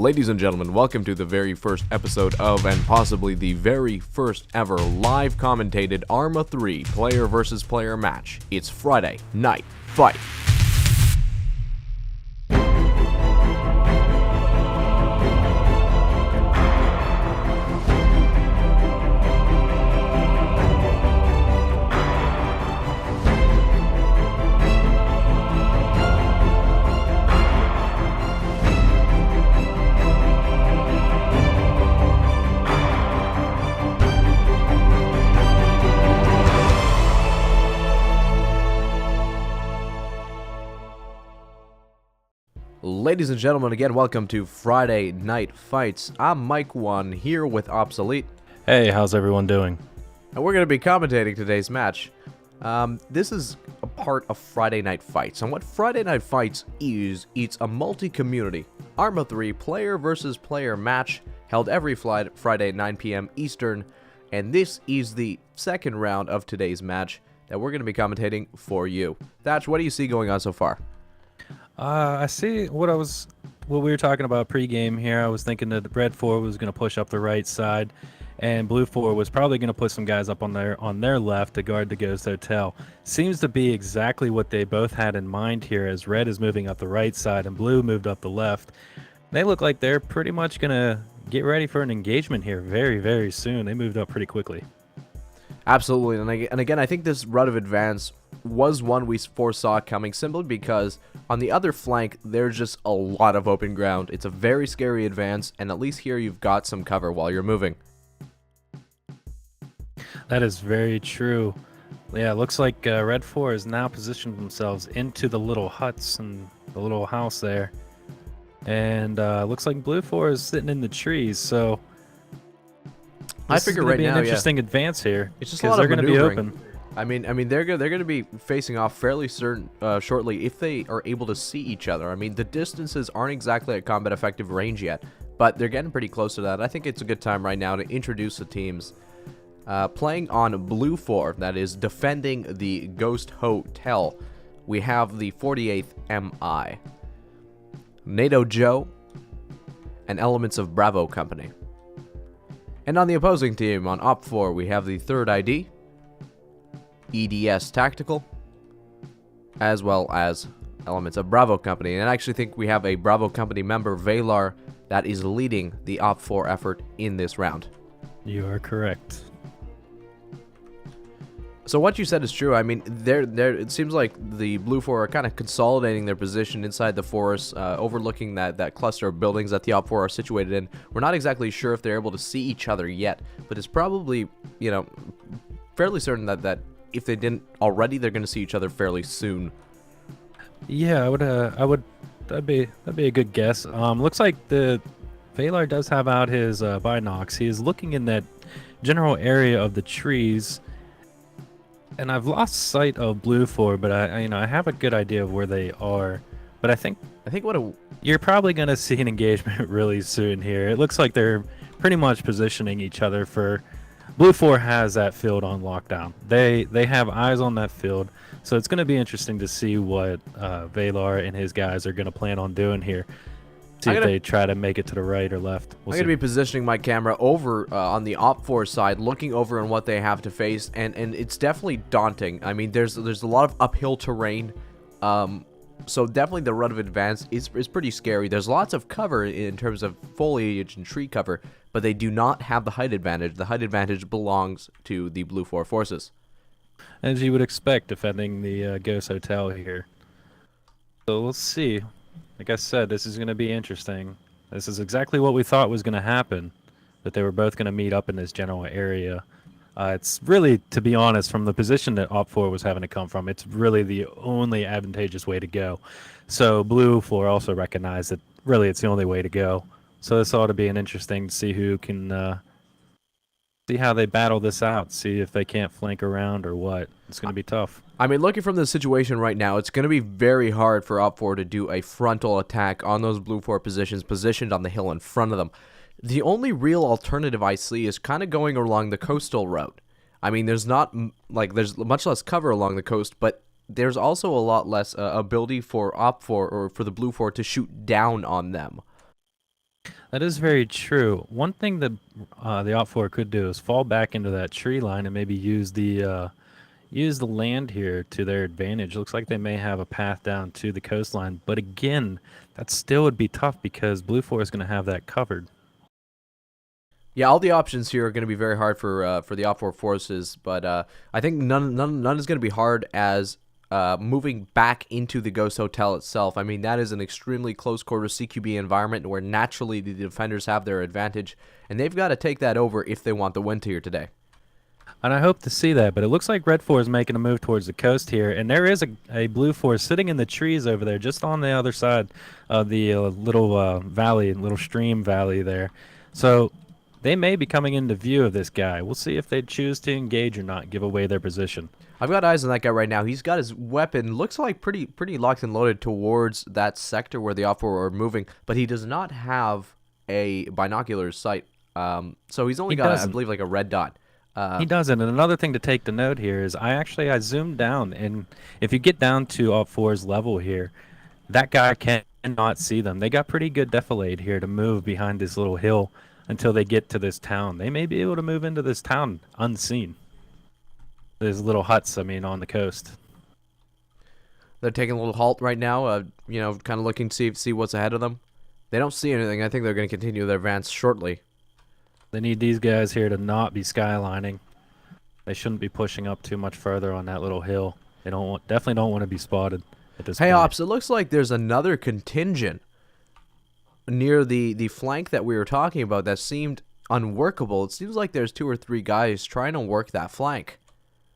Ladies and gentlemen, welcome to the very first episode of, and possibly the very first ever live commentated ARMA 3 player versus player match. It's Friday Night Fight. Ladies and gentlemen, again, welcome to Friday Night Fights. I'm MicOne here with Obsolete. Hey, how's everyone doing? And we're going to be commentating today's match. This is a part of Friday Night Fights. And what Friday Night Fights is, it's a multi-community ARMA 3 player versus player match held every Friday at 9 p.m. Eastern. And this is the second round of today's match that we're going to be commentating for you. Thatch, what do you see going on so far? I see what we were talking about pregame here. I was thinking that Red 4 was going to push up the right side, and Blue 4 was probably going to put some guys up on their left to guard the Ghost Hotel. Seems to be exactly what they both had in mind here, as Red is moving up the right side and Blue moved up the left. They look like they're pretty much going to get ready for an engagement here very, very soon. They moved up pretty quickly. Absolutely, and again, I think this route of advance was one we foresaw coming simply because on the other flank, there's just a lot of open ground. It's a very scary advance, and at least here you've got some cover while you're moving. That is very true. Yeah, it looks like Red 4 has now positioned themselves into the little huts and the little house there. And looks like Blue 4 is sitting in the trees, so I figure right now, an interesting advance here. It's just a lot of they're going to be open. I mean, they're going to be facing off fairly shortly if they are able to see each other. I mean, the distances aren't exactly at combat effective range yet, but they're getting pretty close to that. I think it's a good time right now to introduce the teams. Playing on BLUFOR, that is defending the Ghost Hotel, we have the 48th MI, NATO Joe, and elements of Bravo Company. And on the opposing team, on OPFOR, we have the 3rd ID, EDS Tactical, as well as elements of Bravo Company. And I actually think we have a Bravo Company member, Valar, that is leading the OPFOR effort in this round. You are correct. So what you said is true. I mean, it seems like the BLUFOR are kind of consolidating their position inside the forest, overlooking that cluster of buildings that the OPFOR are situated in. We're not exactly sure if they're able to see each other yet, but it's probably, fairly certain that if they didn't already, they're going to see each other fairly soon. Yeah, that'd be a good guess. Looks like the Valar does have out his binocs. He is looking in that general area of the trees. And I've lost sight of BLUFOR, but I have a good idea of where they are. But I think you're probably going to see an engagement really soon here. It looks like they're pretty much positioning each other for. BLUFOR has that field on lockdown. They have eyes on that field, so it's going to be interesting to see what Valar and his guys are going to plan on doing here. See if they try to make it to the right or left. I'm going to be positioning my camera over on the OPFOR side, looking over on what they have to face, and it's definitely daunting. I mean, there's a lot of uphill terrain, so definitely the route of advance is pretty scary. There's lots of cover in terms of foliage and tree cover, but they do not have the height advantage. The height advantage belongs to the BLUFOR forces. As you would expect, defending the Ghost Hotel here. So we'll see. Like I said, this is going to be interesting. This is exactly what we thought was going to happen, that they were both going to meet up in this general area. It's really, to be honest, from the position that OPFOR was having to come from, it's really the only advantageous way to go. So BLUFOR also recognized that really it's the only way to go. So this ought to be an interesting to see who can see how they battle this out, see if they can't flank around or what. It's going to be tough. I mean, looking from the situation right now, it's going to be very hard for OPFOR to do a frontal attack on those BLUFOR positions positioned on the hill in front of them. The only real alternative I see is kind of going along the coastal route. I mean, there's much less cover along the coast, but there's also a lot less ability for OPFOR or for the BLUFOR to shoot down on them. That is very true. One thing that the OPFOR could do is fall back into that tree line and maybe use the land here to their advantage. Looks like they may have a path down to the coastline, but again, that still would be tough because BLUFOR is going to have that covered. Yeah, all the options here are going to be very hard for the OPFOR forces, but I think none is going to be hard as moving back into the Ghost Hotel itself. I mean, that is an extremely close-quarter CQB environment where naturally the defenders have their advantage, and they've got to take that over if they want the win here today. And I hope to see that, but it looks like Red 4 is making a move towards the coast here, and there is a BLUFOR sitting in the trees over there, just on the other side of the little valley, little stream valley there. So they may be coming into view of this guy. We'll see if they choose to engage or not, give away their position. I've got eyes on that guy right now. He's got his weapon, looks like pretty locked and loaded towards that sector where the OPFOR are moving, but he does not have a binocular sight. So he's only got, I believe, like a red dot. He doesn't. And another thing to take to note here is I zoomed down, and if you get down to OPFOR's level here, that guy cannot see them. They got pretty good defilade here to move behind this little hill until they get to this town. They may be able to move into this town unseen. There's little huts, I mean, on the coast. They're taking a little halt right now, you know, kind of looking to see what's ahead of them. They don't see anything. I think they're going to continue their advance shortly. They need these guys here to not be skylining. They shouldn't be pushing up too much further on that little hill. They definitely don't want to be spotted at this point. Hey, Ops, it looks like there's another contingent near the flank that we were talking about that seemed unworkable. It seems like there's 2 or 3 guys trying to work that flank.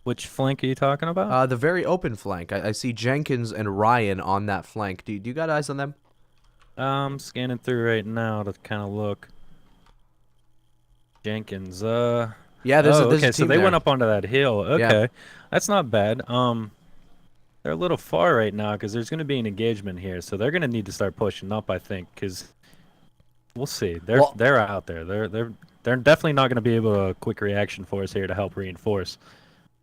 Which flank are you talking about? The very open flank. I see Jenkins and Ryan on that flank. Do you got eyes on them? I'm scanning through right now to kind of look. Jenkins, yeah, there's a okay, team so they there. went up onto that hill. Okay, Yeah. That's not bad. They're a little far right now because there's going to be an engagement here, so they're going to need to start pushing up, I think, because we'll see. They're out there. They're definitely not going to be able to quick reaction force here to help reinforce.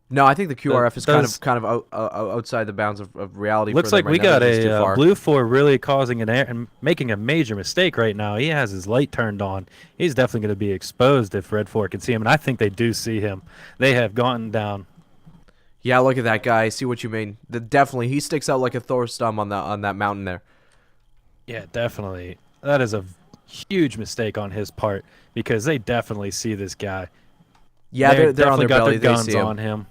No, I think the QRF is kind of outside the bounds of reality. Looks for them like we right now. got a BLUFOR really causing and making a major mistake right now. He has his light turned on. He's definitely going to be exposed if Red 4 can see him, and I think they do see him. They have gone down. Yeah, look at that guy. I see what you mean. Definitely, he sticks out like a Thor stump on that mountain there. Yeah, definitely. That is a huge mistake on his part because they definitely see this guy. Yeah, they're on their belly. Their guns they see him. on him.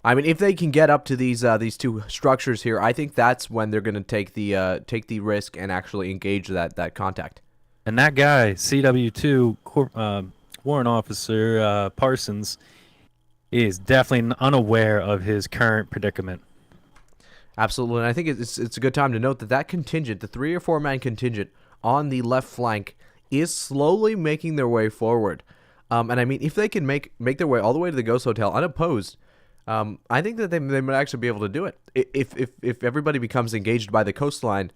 I mean, if they can get up to these 2 structures here, I think that's when they're going to take the risk and actually engage that contact. And that guy, CW2 Warrant Officer Parsons, is definitely unaware of his current predicament. Absolutely, and I think it's a good time to note that contingent, the 3 or 4 man contingent on the left flank, is slowly making their way forward. And I mean, if they can make their way all the way to the Ghost Hotel unopposed, I think that they might actually be able to do it. If everybody becomes engaged by the coastline,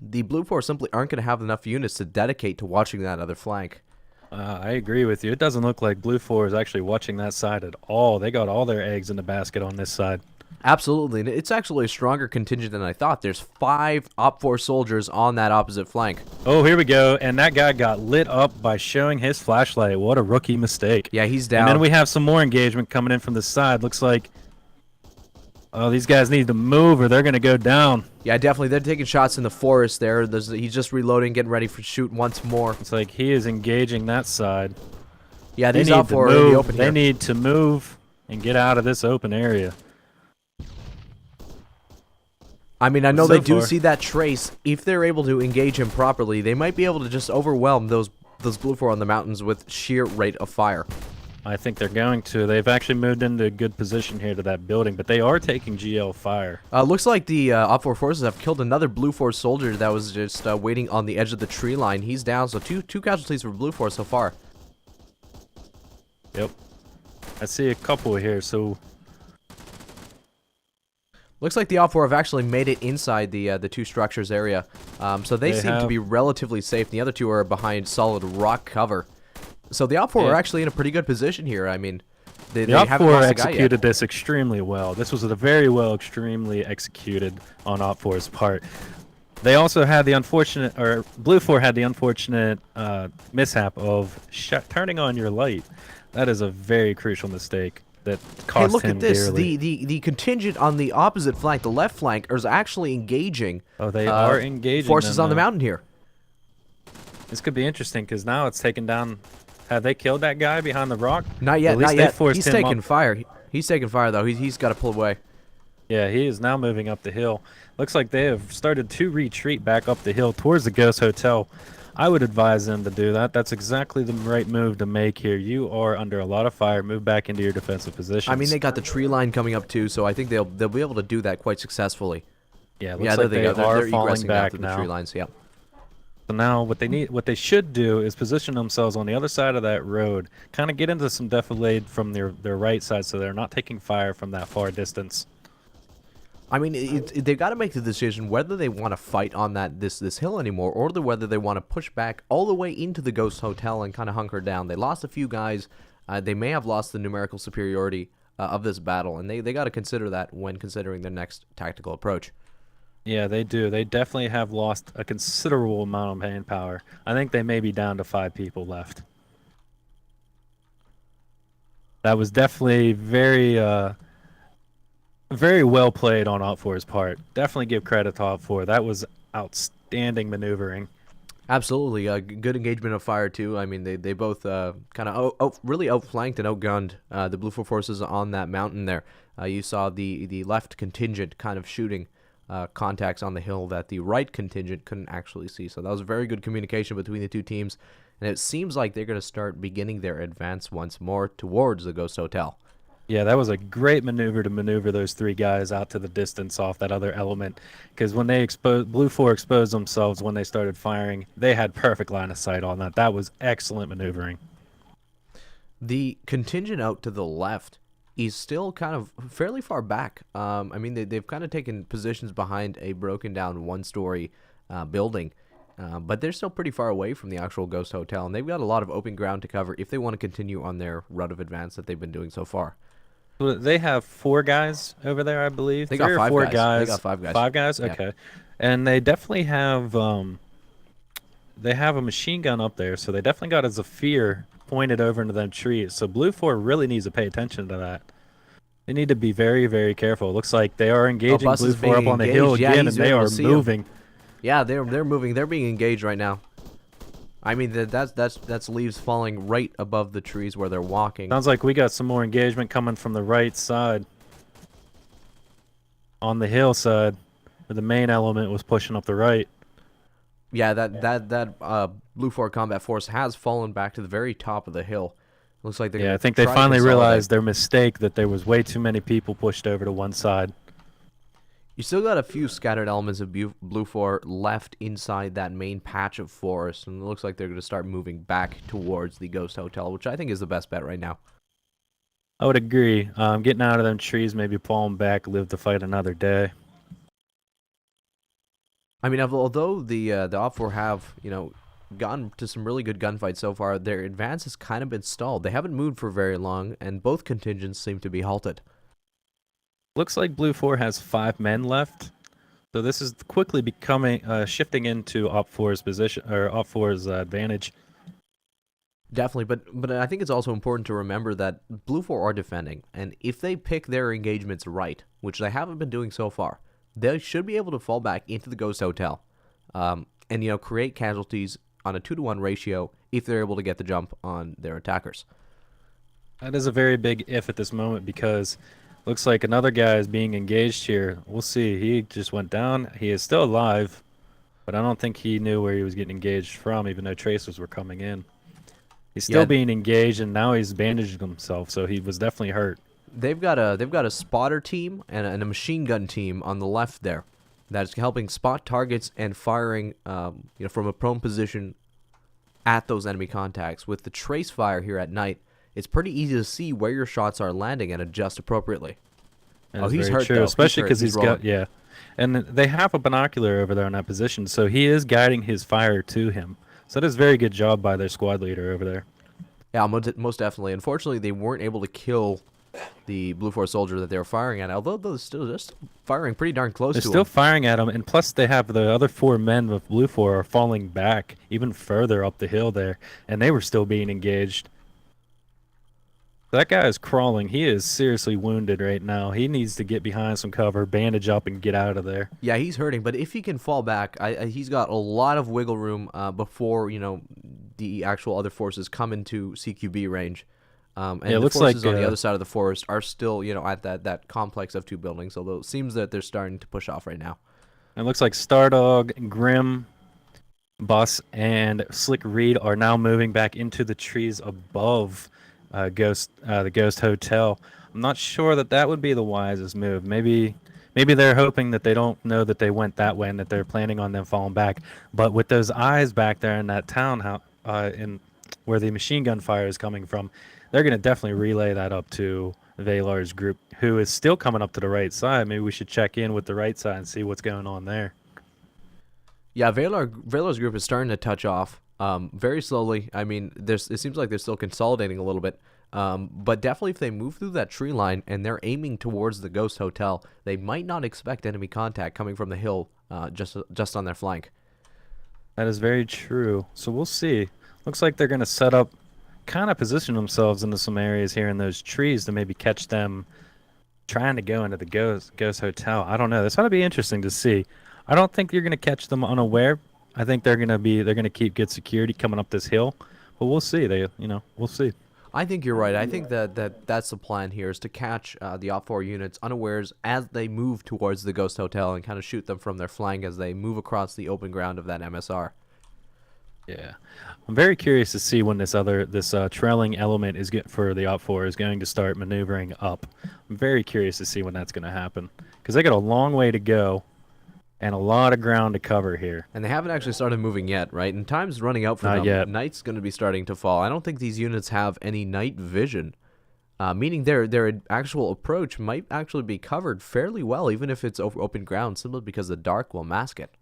the BLUFOR simply aren't going to have enough units to dedicate to watching that other flank. I agree with you. It doesn't look like BLUFOR is actually watching that side at all. They got all their eggs in the basket on this side. Absolutely, and it's actually a stronger contingent than I thought. There's 5 OPFOR soldiers on that opposite flank. Oh, here we go, and that guy got lit up by showing his flashlight. What a rookie mistake. Yeah, he's down. And then we have some more engagement coming in from the side. Looks like these guys need to move or they're going to go down. Yeah, definitely. They're taking shots in the forest there. He's just reloading, getting ready for shoot once more. It's like he is engaging that side. Yeah, these OPFOR are in the open here. They need to move and get out of this open area. I mean, I know they do see that trace. If they're able to engage him properly, they might be able to just overwhelm those BLUFOR on the mountains with sheer rate of fire. I think they're going to. They've actually moved into a good position here to that building, but they are taking GL fire. Looks like the OPFOR forces have killed another BLUFOR soldier that was just waiting on the edge of the tree line. He's down, so two casualties for BLUFOR so far. Yep. I see a couple here, so... Looks like the OPFOR have actually made it inside the 2 structures area, so they seem to be relatively safe. The other 2 are behind solid rock cover. So the OPFOR are actually in a pretty good position here. I mean, they haven't OPFOR lost a guy yet. executed this extremely well. This was a very well extremely executed on OPFOR's part. They also had the unfortunate, or BLUFOR had the unfortunate mishap of turning on your light. That is a very crucial mistake that Hey, cost look at him this. dearly. The contingent on the opposite flank, the left flank, is actually engaging Oh, they are engaging forces them on the now. mountain here. This could be interesting because now it's taken down. Have they killed that guy behind the rock? Not yet, At least not they yet. forced He's him taking up. fire. He's taking fire, though. He's got to pull away. Yeah, he is now moving up the hill. Looks like they have started to retreat back up the hill towards the Ghost Hotel. I would advise them to do that. That's exactly the right move to make here. You are under a lot of fire. Move back into your defensive positions. I mean, they got the tree line coming up, too, so I think they'll be able to do that quite successfully. Yeah, Yeah, looks like there they they go. are They're falling egressing now back through the now. tree lines, yeah. So now what they should do is position themselves on the other side of that road, kind of get into some defilade from their right side so they're not taking fire from that far distance. I mean, they've got to make the decision whether they want to fight on this hill anymore, or whether they want to push back all the way into the Ghost Hotel and kind of hunker down. They lost a few guys. They may have lost the numerical superiority of this battle, and they got to consider that when considering their next tactical approach. Yeah, they do. They definitely have lost a considerable amount of manpower. I think they may be down to 5 people left. That was definitely very well played on OPFOR's part. Definitely give credit to OPFOR. That was outstanding maneuvering. Absolutely, good engagement of fire too. I mean, they both kind of really outflanked and outgunned the BLUFOR forces on that mountain there. You saw the left contingent kind of shooting contacts on the hill that the right contingent couldn't actually see. So that was very good communication between the two teams, and it seems like they're going to start beginning their advance once more towards the Ghost Hotel. Yeah, that was a great maneuver to maneuver those 3 guys out to the distance off that other element. Because when they BLUFOR exposed themselves when they started firing, they had perfect line of sight on that. That was excellent maneuvering. The contingent out to the left is still kind of fairly far back. I mean, they've kind of taken positions behind a broken down one-story building, but they're still pretty far away from the actual Ghost Hotel, and they've got a lot of open ground to cover if they want to continue on their route of advance that they've been doing so far. Well, they have 4 guys over there, I believe. They 3 got or 5 4 guys. guys. They got 5 guys. 5 guys? Yeah. Okay. And they definitely have they have a machine gun up there, so they definitely got a Zephyr pointed over into them trees. So BLUFOR really needs to pay attention to that. They need to be very, very careful. It looks like they are engaging Bus is BLUFOR up being on the hill engaged. Yeah, again, he's and they able are to see 'em. moving. Yeah, they're moving. They're being engaged right now. I mean, that's leaves falling right above the trees where they're walking. Sounds like we got some more engagement coming from the right side. On the hillside, where the main element was pushing up the right. Yeah, that BLUFOR combat force has fallen back to the very top of the hill. Looks like they're Yeah, gonna I think they try to finally consolidate. realized their mistake, that there was way too many people pushed over to one side. You still got a few scattered elements of BLUFOR left inside that main patch of forest, and it looks like they're going to start moving back towards the Ghost Hotel, which I think is the best bet right now. I would agree. Getting out of them trees, maybe falling back, live to fight another day. I mean, although the OPFOR have, gotten to some really good gunfights so far, their advance has kind of been stalled. They haven't moved for very long, and both contingents seem to be halted. Looks like BLUFOR has 5 men left, so this is quickly becoming shifting into OPFOR's position, or OPFOR's advantage. Definitely, but I think it's also important to remember that BLUFOR are defending, and if they pick their engagements right, which they haven't been doing so far, they should be able to fall back into the Ghost Hotel, and create casualties on a 2-to-1 ratio if they're able to get the jump on their attackers. That is a very big if at this moment, because looks like another guy is being engaged here. We'll see. He just went down. He is still alive, but I don't think he knew where he was getting engaged from, even though tracers were coming in. He's still being engaged, and now he's bandaged himself, so he was definitely hurt. They've got a spotter team and a machine gun team on the left there that's helping spot targets and firing from a prone position at those enemy contacts. With the trace fire here at night, it's pretty easy to see where your shots are landing and adjust appropriately. He's hurt, though. Especially because He's got, yeah. And they have a binocular over there in that position, so he is guiding his fire to him. So that is a very good job by their squad leader over there. Yeah, most definitely. Unfortunately, they weren't able to kill the BLUFOR soldier that they were firing at. Although they're still firing pretty darn close They're to still him. firing at him, and plus they have the other 4 men with BLUFOR are falling back even further up the hill there, and they were still being engaged. That guy is crawling. He is seriously wounded right now. He needs to get behind some cover, bandage up, and get out of there. Yeah, he's hurting, but if he can fall back, he's got a lot of wiggle room before the actual other forces come into CQB range. And Yeah, it the looks forces like on the other side of the forest are still, at that complex of 2 buildings. Although it seems that they're starting to push off right now. it looks like Stardog, Grim, Bus, and Slick Reed are now moving back into the trees above the Ghost Hotel. I'm not sure that would be the wisest move. Maybe they're hoping that they don't know that they went that way and that they're planning on them falling back. But with those eyes back there in that town, in where the machine gun fire is coming from, they're going to definitely relay that up to Valar's group, who is still coming up to the right side. Maybe we should check in with the right side and see what's going on there. Yeah, Valar's group is starting to touch off very slowly. I mean, it seems like they're still consolidating a little bit. But definitely if they move through that tree line and they're aiming towards the Ghost Hotel, they might not expect enemy contact coming from the hill just on their flank. That is very true. So we'll see. Looks like they're going to set up, kind of position themselves into some areas here in those trees to maybe catch them trying to go into the Ghost Hotel. I don't know. This ought to be interesting to see. I don't think you're going to catch them unaware. I think they're going to keep good security coming up this hill. But we'll see. We'll see. I think you're right. I think that's the plan here, is to catch the OPFOR units unawares as they move towards the Ghost Hotel and kind of shoot them from their flank as they move across the open ground of that MSR. Yeah, I'm very curious to see when this trailing element for the OPFOR is going to start maneuvering up. I'm very curious to see when that's going to happen, because they got a long way to go and a lot of ground to cover here. And they haven't actually started moving yet, right? And time's running out for Not them. yet. Night's going to be starting to fall. I don't think these units have any night vision, meaning their actual approach might actually be covered fairly well, even if it's open ground, simply because the dark will mask it.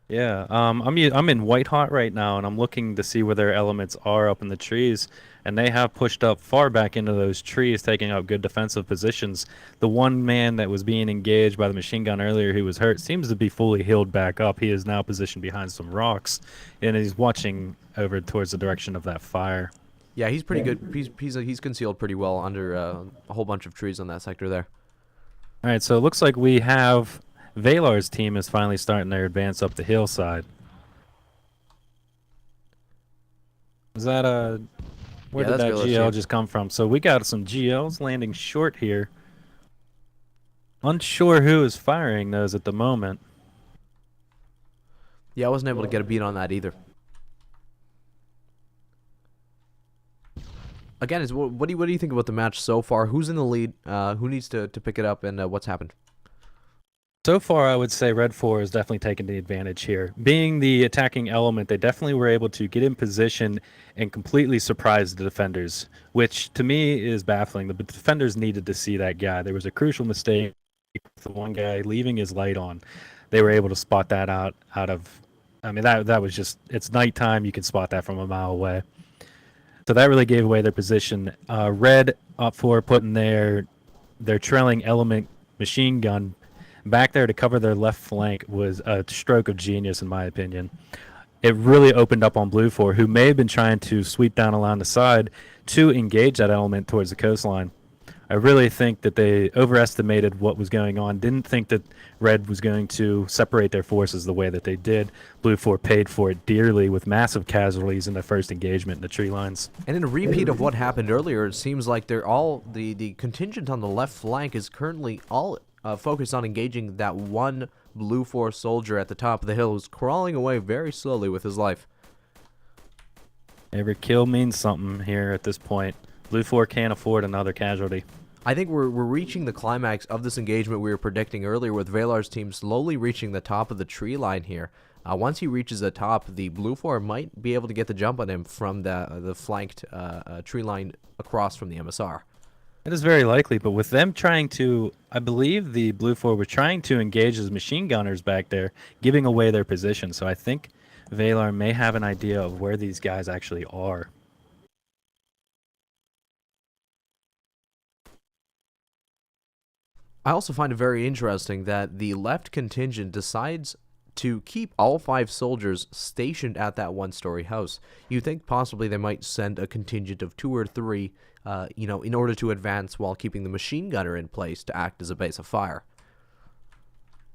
Yeah, I'm in White Hot right now, and I'm looking to see where their elements are up in the trees, and they have pushed up far back into those trees, taking up good defensive positions. The one man that was being engaged by the machine gun earlier, who was hurt, seems to be fully healed back up. He is now positioned behind some rocks, and he's watching over towards the direction of that fire. Yeah, he's pretty good. He's concealed pretty well under a whole bunch of trees on that sector there. All right, so it looks like we have Valar's team is finally starting their advance up the hillside. Is that where did that GL just come from? So we got some GLs landing short here. Unsure who is firing those at the moment. Yeah, I wasn't able to get a beat on that either. Again, what do you think about the match so far? Who's in the lead? Who needs to pick it up, and what's happened? So far, I would say Red 4 is definitely taking the advantage here. Being the attacking element, they definitely were able to get in position and completely surprise the defenders, which to me is baffling. The defenders needed to see that guy. There was a crucial mistake with the one guy leaving his light on. They were able to spot that out of... I mean, that was just... It's nighttime. You can spot that from a mile away. So that really gave away their position. Red OPFOR putting their trailing element machine gun back there to cover their left flank was a stroke of genius, in my opinion. It really opened up on BLUFOR, who may have been trying to sweep down along the side to engage that element towards the coastline. I really think that they overestimated what was going on, didn't think that Red was going to separate their forces the way that they did. BLUFOR paid for it dearly with massive casualties in their first engagement in the tree lines. And in a repeat of what happened earlier, it seems like they're all the contingent on the left flank is currently all focused on engaging that one BLUFOR soldier at the top of the hill who's crawling away very slowly with his life. Every kill means something here at this point. BLUFOR can't afford another casualty. I think we're reaching the climax of this engagement we were predicting earlier, with Valar's team slowly reaching the top of the tree line here. Once he reaches the top, the BLUFOR might be able to get the jump on him from the flanked tree line across from the MSR. It is very likely, but with them trying to, I believe the BLUFOR were trying to engage as machine gunners back there, giving away their position. So I think Valar may have an idea of where these guys actually are. I also find it very interesting that the left contingent decides to keep all 5 soldiers stationed at that one-story house. You think possibly they might send a contingent of 2 or 3, in order to advance while keeping the machine gunner in place to act as a base of fire.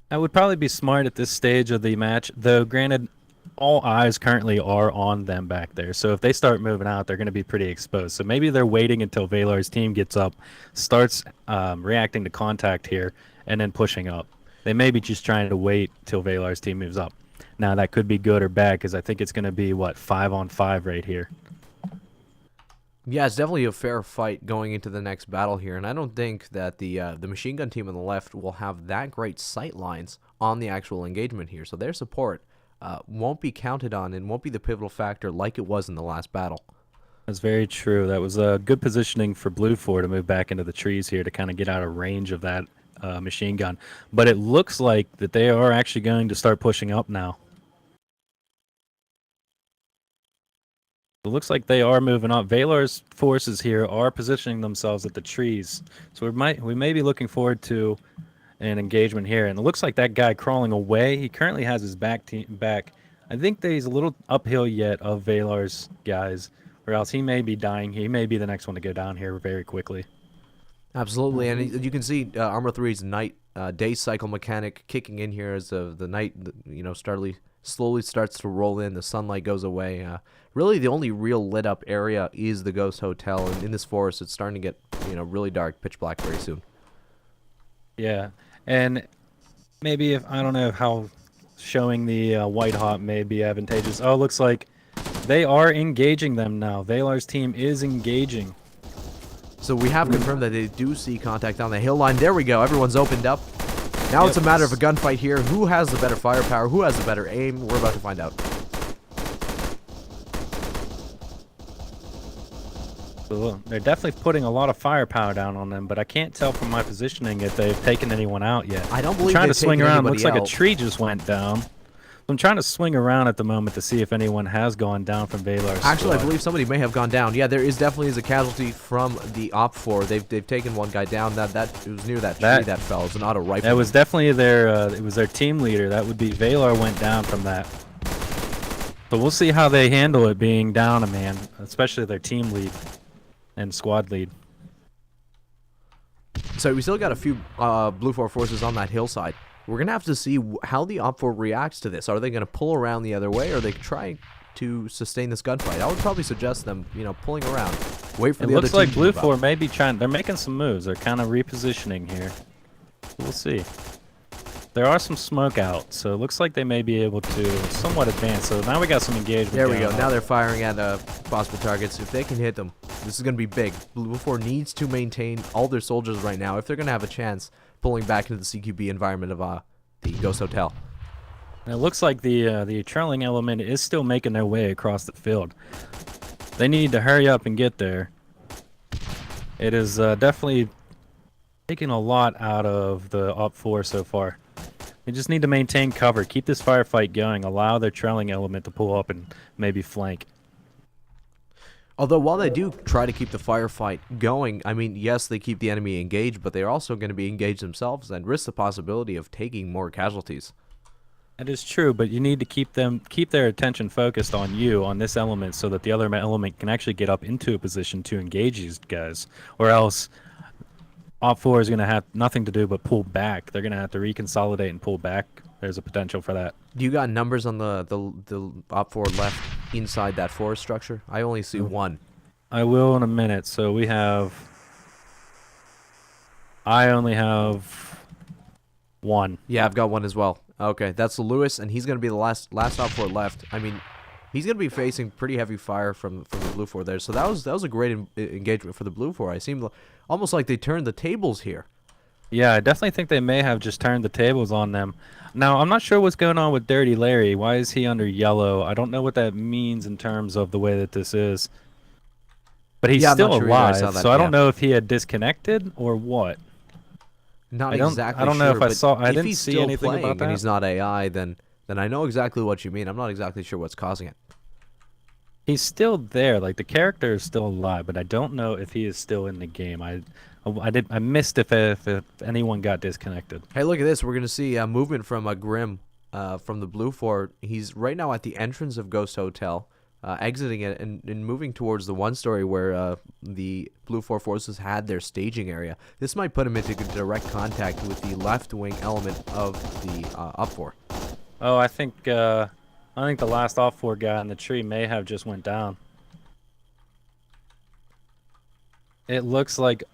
That would probably be smart at this stage of the match, though granted, all eyes currently are on them back there. So if they start moving out, they're going to be pretty exposed. So maybe they're waiting until Valar's team gets up, starts reacting to contact here, and then pushing up. They may be just trying to wait till Valar's team moves up. Now, that could be good or bad, because I think it's going to be, 5-on-5 right here. Yeah, it's definitely a fair fight going into the next battle here, and I don't think that the machine gun team on the left will have that great sight lines on the actual engagement here, so their support won't be counted on and won't be the pivotal factor like it was in the last battle. That's very true. That was a good positioning for BLUFOR to move back into the trees here to kind of get out of range of that machine gun. But it looks like that they are actually going to start pushing up now. It looks like they are moving up. Valar's forces here are positioning themselves at the trees. So we may be looking forward to an engagement here. And it looks like that guy crawling away, he currently has his back. I think that he's a little uphill yet of Valar's guys, or else he may be dying. He may be the next one to go down here very quickly. Absolutely, and you can see Armor 3's night day cycle mechanic kicking in here as the night, slowly starts to roll in. The sunlight goes away. Really, the only real lit up area is the Ghost Hotel, and in this forest, it's starting to get really dark, pitch black very soon. Yeah, and maybe I don't know how showing the white hot may be advantageous. Oh, looks like they are engaging them now. Valar's team is engaging. So we have confirmed that they do see contact on the hill line. There we go. Everyone's opened up. Now it's a matter of a gunfight here. Who has the better firepower? Who has the better aim? We're about to find out. So they're definitely putting a lot of firepower down on them, but I can't tell from my positioning if they've taken anyone out yet. I don't believe I'm trying they've to swing taken around. Looks like anybody a out. tree just went down. I'm trying to swing around at the moment to see if anyone has gone down from Valar's Actually, squad. I believe somebody may have gone down. Yeah, there definitely is a casualty from the OPFOR. They've taken one guy down. That it was near that tree that fell. It's an auto rifle. That was definitely their it was their team leader. That would be Valar went down from that. So we'll see how they handle it being down a man, especially their team lead and squad lead. So we still got a few BLUFOR forces on that hillside. We're going to have to see how the OPFOR reacts to this. Are they going to pull around the other way, or are they trying to sustain this gunfight? I would probably suggest them, pulling around. Wait for the other team to move up. It looks like BLUFOR may be trying. They're making some moves. They're kind of repositioning here. We'll see. There are some smoke out, so it looks like they may be able to somewhat advance. So now we got some engagement. There we go. Now they're firing at possible targets. If they can hit them, this is going to be big. BLUFOR needs to maintain all their soldiers right now if they're going to have a chance pulling back into the CQB environment of the Ghost Hotel. And it looks like the trailing element is still making their way across the field. They need to hurry up and get there. It is definitely taking a lot out of the OPFOR so far. They just need to maintain cover, keep this firefight going, allow their trailing element to pull up and maybe flank. Although while they do try to keep the firefight going, I mean, yes, they keep the enemy engaged, but they're also going to be engaged themselves and risk the possibility of taking more casualties. That is true, but you need to keep their attention focused on you, on this element, so that the other element can actually get up into a position to engage these guys, or else OPFOR is going to have nothing to do but pull back. They're going to have to reconsolidate and pull back. There's a potential for that. Do you got numbers on the OPFOR left inside that forest structure? I only see one. I will in a minute. So I only have one. Yeah, I've got one as well. Okay, that's Lewis, and he's going to be the last OPFOR left. I mean, he's going to be facing pretty heavy fire from the BLUFOR there. So that was a great engagement for the BLUFOR. I seem almost like they turned the tables here. Yeah, I definitely think they may have just turned the tables on them. Now, I'm not sure what's going on with Dirty Larry. Why is he under yellow? I don't know what that means in terms of the way that this is. But he's still alive, so I don't know if he had disconnected or what. Not exactly. I don't know sure, if I saw. I if didn't he's see still anything playing about that. And he's not AI, then I know exactly what you mean. I'm not exactly sure what's causing it. He's still there. Like, the character is still alive, but I don't know if he is still in the game. I missed if anyone got disconnected. Hey, look at this. We're going to see movement from Grim from the BLUFOR. He's right now at the entrance of Ghost Hotel, exiting it and moving towards the one story where the BLUFOR forces had their staging area. This might put him into direct contact with the left wing element of the OPFOR. Oh, I think the last OPFOR guy in the tree may have just went down. It looks like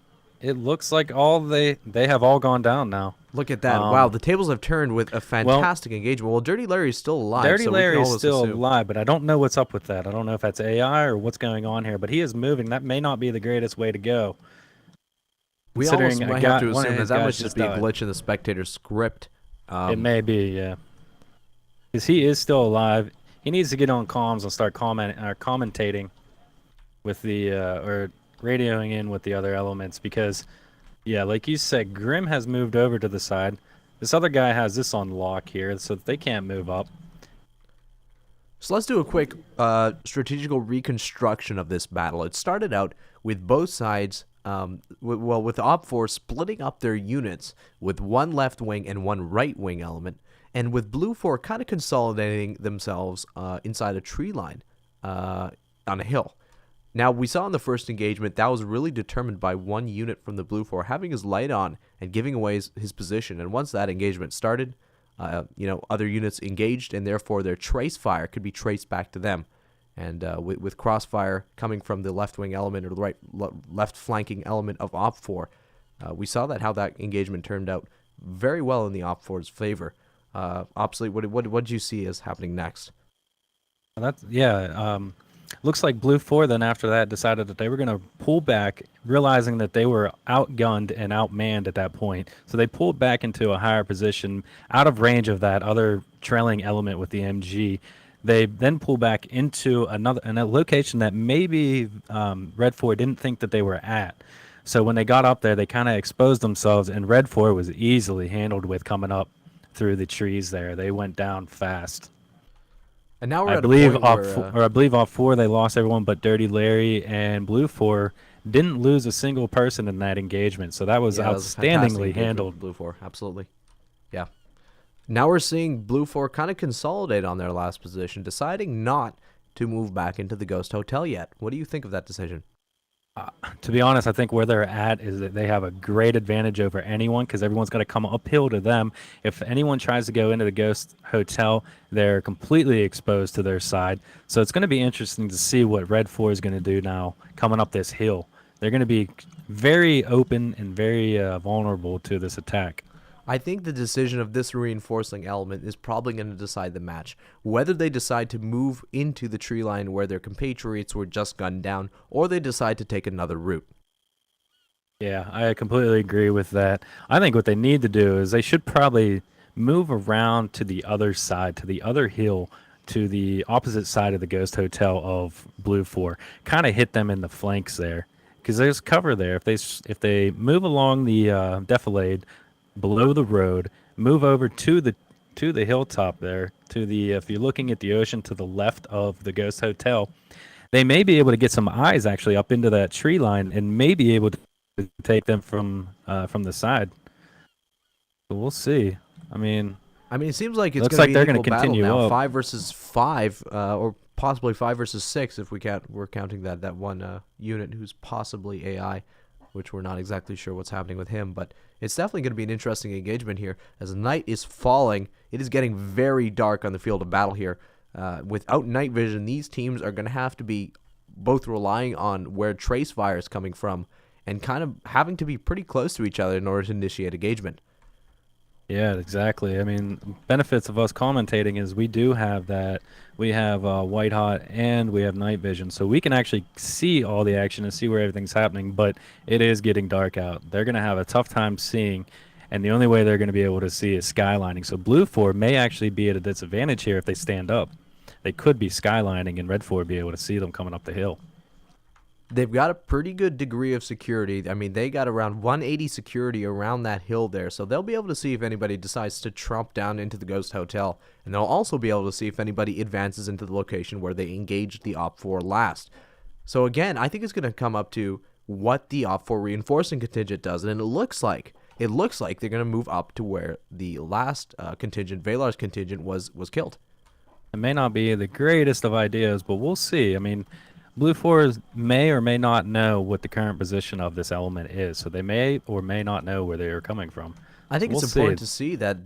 all they have all gone down now. Look at that. Wow, the tables have turned with a fantastic engagement. Well, Dirty Larry is still alive. Dirty Larry is still assume. alive, but I don't know what's up with that. I don't know if that's AI or what's going on here, but he is moving. That may not be the greatest way to go. We almost might have to assume that must just be a glitch in the spectator script. It may be, yeah. Because he is still alive. He needs to get on comms and start commentating with the or radioing in with the other elements, because yeah, like you said, Grim has moved over to the side. This other guy has this on lock here, so they can't move up. So let's do a quick strategical reconstruction of this battle. It started out with both sides, with OPFOR splitting up their units with one left wing and one right wing element, and with BLUFOR kind of consolidating themselves inside a tree line on a hill. Now, we saw in the first engagement that was really determined by one unit from the BLUFOR having his light on and giving away his position. And once that engagement started, other units engaged, and therefore their trace fire could be traced back to them. And with crossfire coming from the left wing element or the left flanking element of OPFOR, we saw how that engagement turned out very well in the OPFOR's favor. Obviously, what did you see as happening next? Looks like BLUFOR then after that decided that they were going to pull back, realizing that they were outgunned and outmanned at that point. So they pulled back into a higher position, out of range of that other trailing element with the MG. They then pull back into a location that maybe Red 4 didn't think that they were at. So when they got up there, they kind of exposed themselves, and Red 4 was easily handled with coming up through the trees there. They went down fast. And now we're I believe OPFOR they lost everyone but Dirty Larry, and BLUFOR didn't lose a single person in that engagement. So that was outstandingly handled. BLUFOR, absolutely. Yeah. Now we're seeing BLUFOR kind of consolidate on their last position, deciding not to move back into the Ghost Hotel yet. What do you think of that decision? To be honest, I think where they're at is that they have a great advantage over anyone, because everyone's got to come uphill to them. If anyone tries to go into the Ghost Hotel, they're completely exposed to their side. So it's going to be interesting to see what Red 4 is going to do now coming up this hill. They're going to be very open and very vulnerable to this attack. I think the decision of this reinforcing element is probably going to decide the match. Whether they decide to move into the tree line where their compatriots were just gunned down, or they decide to take another route. Yeah, I completely agree with that. I think what they need to do is they should probably move around to the other side, to the other hill, to the opposite side of the Ghost Hotel of BLUFOR. Kind of hit them in the flanks there, because there's cover there. If they move along the defilade below the road, move over to the hilltop there, if you're looking at the ocean to the left of the Ghost Hotel, they may be able to get some eyes actually up into that tree line and may be able to take them from the side. So we'll see. I mean, it seems like it's looks like they're going to continue now, up. 5 versus 5, or possibly 5 versus 6 if we're counting that one unit who's possibly AI, which we're not exactly sure what's happening with him, but it's definitely going to be an interesting engagement here. As night is falling, it is getting very dark on the field of battle here. Without night vision, these teams are going to have to be both relying on where trace fire is coming from and kind of having to be pretty close to each other in order to initiate engagement. Yeah, exactly. I mean, benefits of us commentating is we do have that. We have white hot and we have night vision, so we can actually see all the action and see where everything's happening, but it is getting dark out. They're going to have a tough time seeing, and the only way they're going to be able to see is skylining. So BLUFOR may actually be at a disadvantage here if they stand up. They could be skylining and Red 4 be able to see them coming up the hill. They've got a pretty good degree of security. I mean, they got around 180 security around that hill there, so they'll be able to see if anybody decides to tromp down into the Ghost Hotel, and they'll also be able to see if anybody advances into the location where they engaged the OPFOR last. So again, I think it's going to come up to what the OPFOR reinforcing contingent does, and it looks like they're going to move up to where the last contingent, Valar's contingent, was killed. It may not be the greatest of ideas, but we'll see. I mean, BLUFOR may or may not know what the current position of this element is, so they may or may not know where they are coming from. I think it's important to see that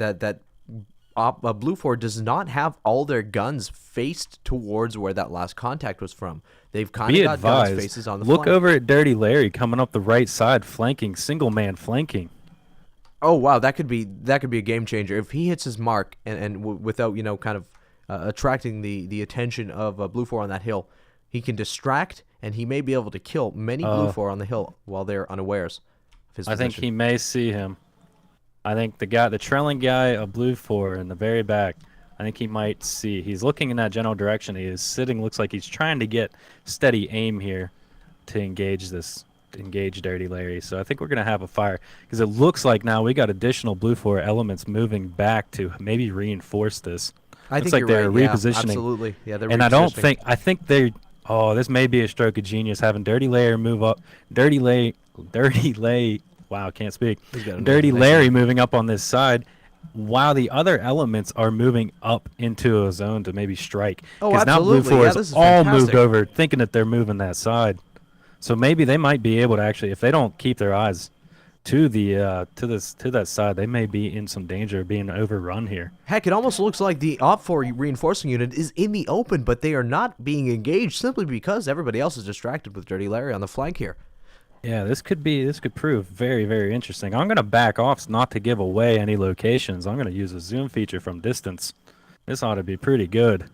BLUFOR does not have all their guns faced towards where that last contact was from. They've kind of got guns faces on the flank. Look flank. over at Dirty Larry coming up the right side, flanking, single man flanking. Oh wow, that could be a game changer if he hits his mark and without kind of attracting the attention of BLUFOR on that hill. He can distract, and he may be able to kill many BLUFOR on the hill while they're unawares of his position. I think he may see him. I think the trailing guy of BLUFOR in the very back, I think he might see. He's looking in that general direction. He is sitting, looks like he's trying to get steady aim here to engage Dirty Larry. So I think we're going to have a fire, because it looks like now we got additional BLUFOR elements moving back to maybe reinforce this. I think like they're right. repositioning. Yeah, absolutely. Yeah, they're and I think they. Oh, this may be a stroke of genius having Dirty Larry move up. Dirty Larry. Wow, can't speak. Dirty Larry moving up on this side, while the other elements are moving up into a zone to maybe strike. Oh, absolutely. Because now BLUFOR is all fantastic. moved over, thinking that they're moving that side. So maybe they might be able to actually, if they don't keep their eyes to that side, they may be in some danger of being overrun here. Heck, it almost looks like the OPFOR reinforcing unit is in the open, but they are not being engaged simply because everybody else is distracted with Dirty Larry on the flank here. Yeah, this could prove very, very interesting. I'm going to back off not to give away any locations. I'm going to use a zoom feature from distance. This ought to be pretty good.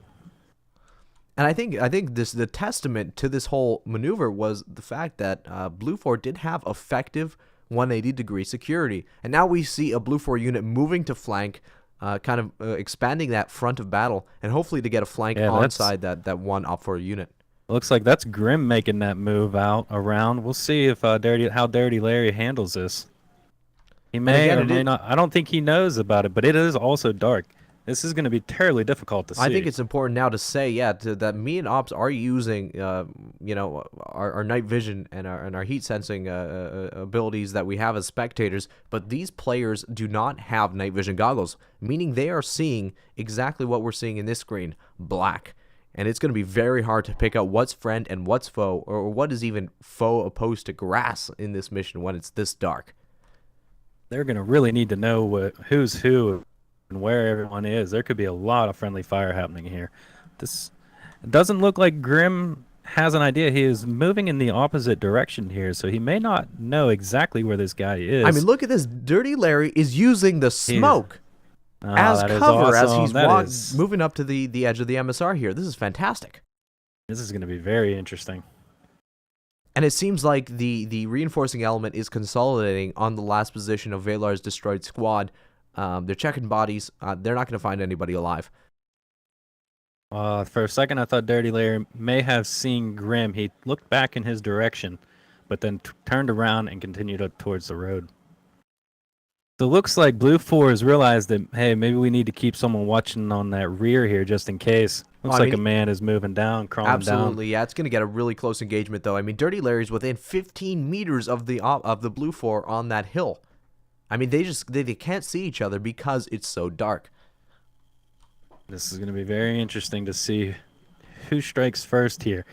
And I think the testament to this whole maneuver was the fact that BLUFOR did have effective 180-degree security. And now we see a BLUFOR unit moving to flank, kind of expanding that front of battle, and hopefully to get a flank onside that one OPFOR unit. Looks like that's Grim making that move around. We'll see if how Dirty Larry handles this. He may or may not. I don't think he knows about it, but it is also dark. This is going to be terribly difficult to see. I think it's important now to say, that me and Ops are using, our night vision and our heat sensing abilities that we have as spectators, but these players do not have night vision goggles, meaning they are seeing exactly what we're seeing in this screen, black. And it's going to be very hard to pick out what's friend and what's foe, or what is even foe opposed to grass in this mission when it's this dark. They're going to really need to know who's who and where everyone is. There could be a lot of friendly fire happening here. This doesn't look like Grim has an idea. He is moving in the opposite direction here, so he may not know exactly where this guy is. I mean, look at this. Dirty Larry is using the smoke as cover as he's moving up to the edge of the MSR here. This is fantastic. This is going to be very interesting. And it seems like the reinforcing element is consolidating on the last position of Valar's destroyed squad. They're checking bodies. They're not going to find anybody alive. For a second, I thought Dirty Larry may have seen Grim. He looked back in his direction, but then turned around and continued up towards the road. So it looks like BLUFOR has realized that, hey, maybe we need to keep someone watching on that rear here just in case. Looks like a man is moving down, crawling down. Absolutely, yeah. It's going to get a really close engagement, though. I mean, Dirty Larry's within 15 meters of the BLUFOR on that hill. I mean, they can't see each other because it's so dark. This is going to be very interesting to see who strikes first here.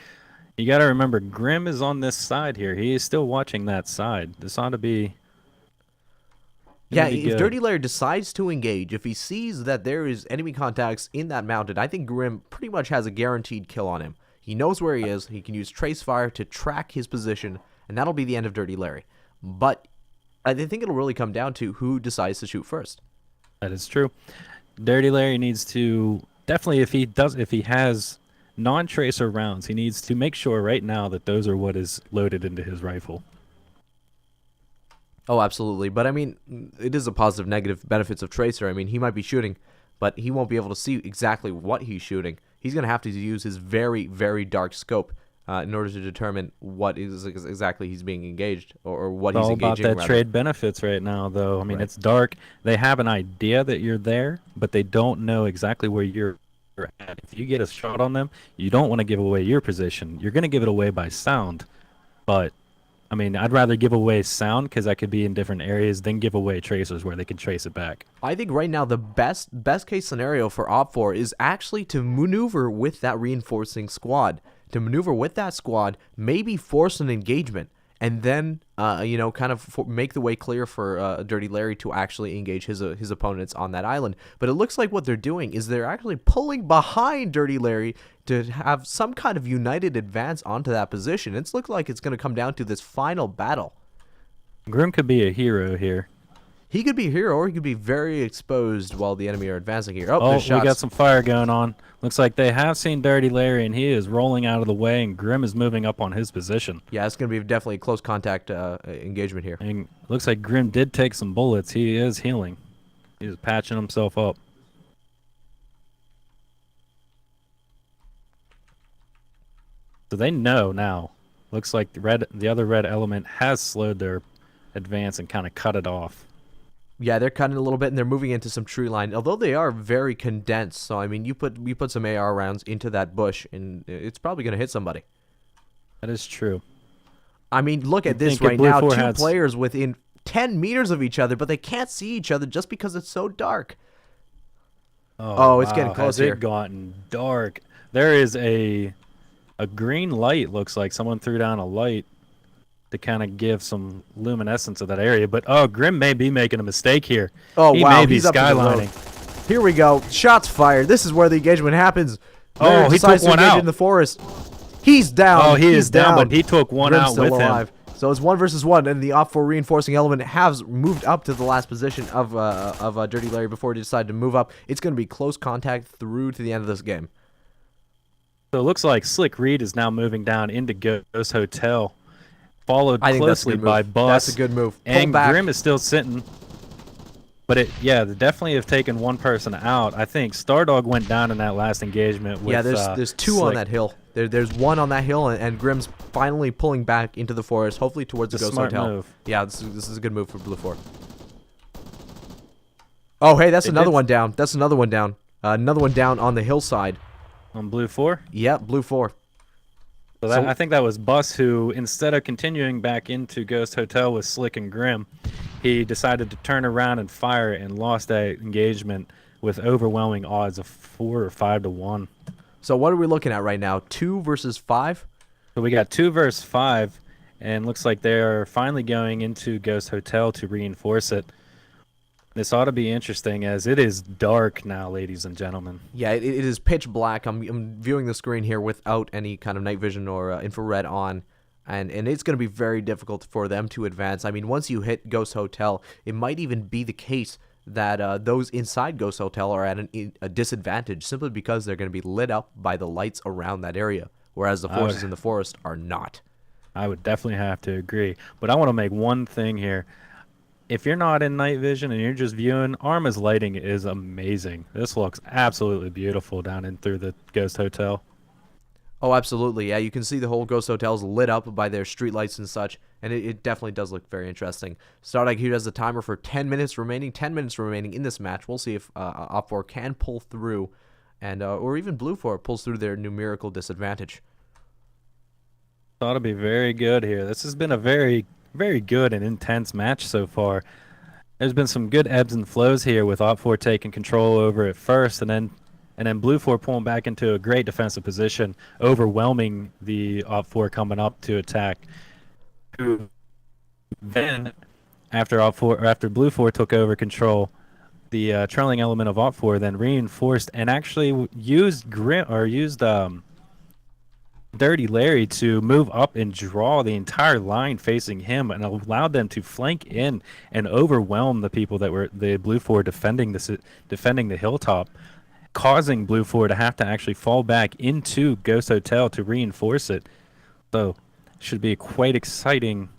You got to remember, Grim is on this side here. He is still watching that side. This ought to be... Yeah, if Dirty Larry decides to engage, if he sees that there is enemy contacts in that mountain, I think Grim pretty much has a guaranteed kill on him. He knows where he is. He can use trace fire to track his position, and that'll be the end of Dirty Larry. But I think it'll really come down to who decides to shoot first. That is true. Dirty Larry needs to definitely, if he has non-tracer rounds, he needs to make sure right now that those are what is loaded into his rifle. Oh, absolutely. But I mean, it is a positive, negative benefits of tracer. I mean, he might be shooting, but he won't be able to see exactly what he's shooting. He's going to have to use his very, very dark scope in order to determine what is exactly he's being engaged or what he's engaging. It's all about that trade benefits right now, though. I mean, It's dark. They have an idea that you're there, but they don't know exactly where you're at. If you get a shot on them, you don't want to give away your position. You're going to give it away by sound, but I mean, I'd rather give away sound because I could be in different areas than give away tracers where they can trace it back. I think right now the best case scenario for OPFOR is actually to maneuver with that reinforcing squad. To maneuver with that squad, maybe force an engagement, and then kind of make the way clear for Dirty Larry to actually engage his opponents on that island. But it looks like what they're doing is they're actually pulling behind Dirty Larry to have some kind of united advance onto that position. It's looked like it's going to come down to this final battle. Grim could be a hero here. He could be a hero, or he could be very exposed while the enemy are advancing here. Oh, there's we shots. got some fire going on. Looks like they have seen Dirty Larry, and he is rolling out of the way, and Grim is moving up on his position. Yeah, it's going to be definitely a close contact engagement here. And looks like Grim did take some bullets. He is healing. He's patching himself up. So they know now. Looks like the other red element has slowed their advance and kind of cut it off. Yeah, they're cutting a little bit, and they're moving into some tree line. Although they are very condensed, so I mean, you put some AR rounds into that bush, and it's probably going to hit somebody. That is true. I mean, look at this right now. Two players within 10 meters of each other, but they can't see each other just because it's so dark. Oh, it's getting close here. here. It's gotten dark. There is a green light. Looks like someone threw down a light to kind of give some luminescence of that area. But, Grim may be making a mistake here. Oh, he wow. may be He's skylining. Here we go. Shots fired. This is where the engagement happens. Oh, he took one out. In the forest. He's down. Oh, he is down, but he took one Grim's out still with alive. him. So it's 1 versus 1, and the OPFOR reinforcing element has moved up to the last position of Dirty Larry before he decided to move up. It's going to be close contact through to the end of this game. So it looks like Slick Reed is now moving down into Ghost Hotel, followed closely by Bus. That's a good move. And Grim is still sitting. But they definitely have taken one person out. I think Stardog went down in that last engagement. With, there's two Slick. on that hill. There's one on that hill, and Grim's finally pulling back into the forest, hopefully towards the Ghost Hotel. Move. Yeah, this is a good move for BLUFOR. Oh, hey, that's another one down. That's another one down. Another one down on the hillside. On BLUFOR? Yep, BLUFOR. So I think that was Bus who, instead of continuing back into Ghost Hotel with Slick and Grim, he decided to turn around and fire and lost that engagement with overwhelming odds of 4 or 5 to 1. So what are we looking at right now? 2 versus 5? So we got 2 versus 5, and looks like they're finally going into Ghost Hotel to reinforce it. This ought to be interesting, as it is dark now, ladies and gentlemen. Yeah, it is pitch black. I'm viewing the screen here without any kind of night vision or infrared on, and it's going to be very difficult for them to advance. I mean, once you hit Ghost Hotel, it might even be the case that those inside Ghost Hotel are at a disadvantage simply because they're going to be lit up by the lights around that area, whereas the forces in the forest are not. I would definitely have to agree, but I want to make one thing here. If you're not in night vision and you're just viewing, ARMA's lighting is amazing. This looks absolutely beautiful down in through the Ghost Hotel. Oh, absolutely. Yeah, you can see the whole Ghost Hotel is lit up by their streetlights and such, and it definitely does look very interesting. Stardog here has the timer for 10 minutes remaining. 10 minutes remaining in this match. We'll see if OPFOR can pull through, and or even BLUFOR pulls through their numerical disadvantage. Ought to be very good here. This has been a very good and intense match so far. There's been some good ebbs and flows here with OPFOR taking control over at first, and then BLUFOR pulling back into a great defensive position, overwhelming the OPFOR coming up to attack. Then, after BLUFOR took over control, the trailing element of OPFOR then reinforced and actually used Dirty Larry to move up and draw the entire line facing him, and allowed them to flank in and overwhelm the people that were the BLUFOR defending the hilltop, causing BLUFOR to have to actually fall back into Ghost Hotel to reinforce it. So, should be a quite exciting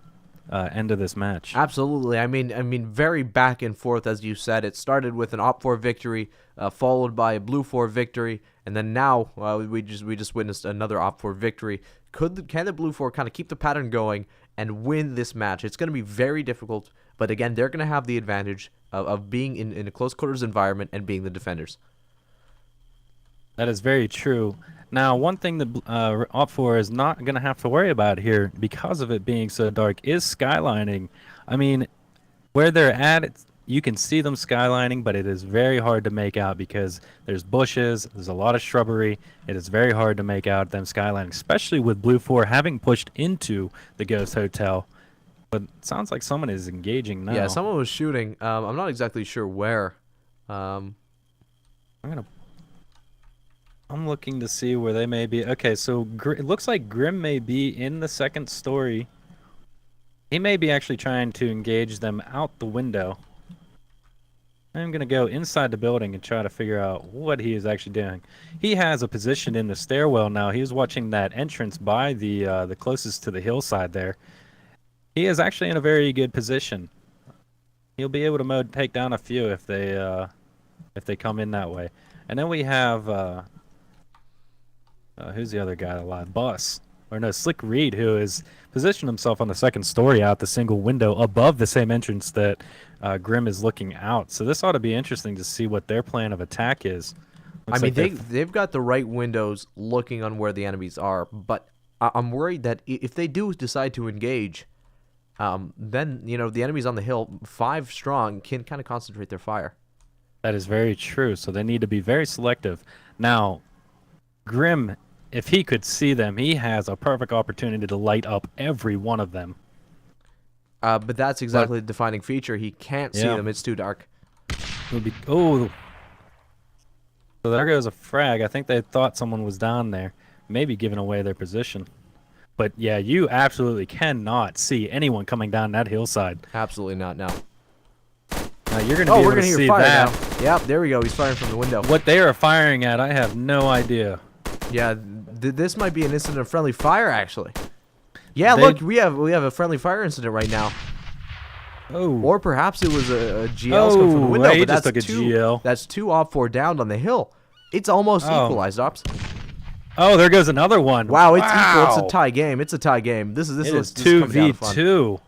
end of this match. Absolutely. I mean, very back and forth, as you said. It started with an OPFOR victory, followed by a BLUFOR victory, and then now we just witnessed another OPFOR victory. Can the BLUFOR kind of keep the pattern going and win this match? It's going to be very difficult, but again, they're going to have the advantage of being in a close quarters environment and being the defenders. That is very true. Now, one thing that OPFOR is not going to have to worry about here because of it being so dark is skylining. I mean, where they're at, you can see them skylining, but it is very hard to make out because there's bushes, there's a lot of shrubbery. It is very hard to make out them skylining, especially with BLUFOR having pushed into the Ghost Hotel. But it sounds like someone is engaging now. Yeah, someone was shooting. I'm not exactly sure where. I'm looking to see where they may be. Okay, so it looks like Grim may be in the second story. He may be actually trying to engage them out the window. I'm going to go inside the building and try to figure out what he is actually doing. He has a position in the stairwell now. He's watching that entrance by the closest to the hillside there. He is actually in a very good position. He'll be able to take down a few if they come in that way. And then we have who's the other guy alive? Slick Reed, who has positioned himself on the second story out the single window above the same entrance that Grim is looking out. So this ought to be interesting to see what their plan of attack is. I mean, they've got the right windows looking on where the enemies are, but I'm worried that if they do decide to engage, then, the enemies on the hill, 5 strong, can kind of concentrate their fire. That is very true, so they need to be very selective. Now, Grim, if he could see them, he has a perfect opportunity to light up every one of them. But that's exactly the defining feature. He can't see them. It's too dark. So there goes a frag. I think they thought someone was down there, maybe giving away their position. But yeah, you absolutely cannot see anyone coming down that hillside. Absolutely not, no. Now you're going to be able to see that. Now. Yep, there we go. He's firing from the window. What they are firing at, I have no idea. Yeah, this might be an incident of friendly fire, actually. Yeah, look, we have a friendly fire incident right now. Oh. Or perhaps it was a GL coming from the window. He but just that's took a GL. That's 2 OPFOR down on the hill. It's almost equalized, Ops. Oh, there goes another one. Wow, it's equal. It's a tie game. It's a tie game. This is 2v2.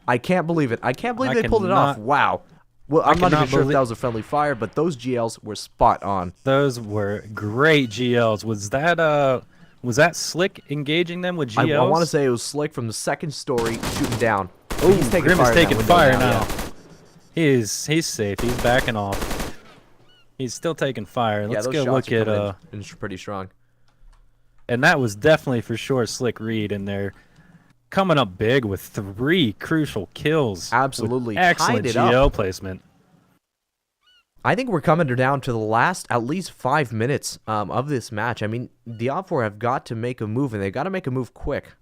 I can't believe it. I can't believe they pulled it off. Wow. Well, I'm not even sure if that was a friendly fire, but those GLs were spot on. Those were great GLs. Was that Slick engaging them with GLs? I want to say it was Slick from the second story shooting down. Oh, Grim is taking fire now. Yeah. He's safe. He's backing off. He's still taking fire. Let's go look at it's pretty strong. And that was definitely for sure Slick Reed, and they're coming up big with 3 crucial kills. Absolutely. Excellent GL placement. I think we're coming down to the last at least 5 minutes of this match. I mean, the OPFOR have got to make a move, and they've got to make a move quick.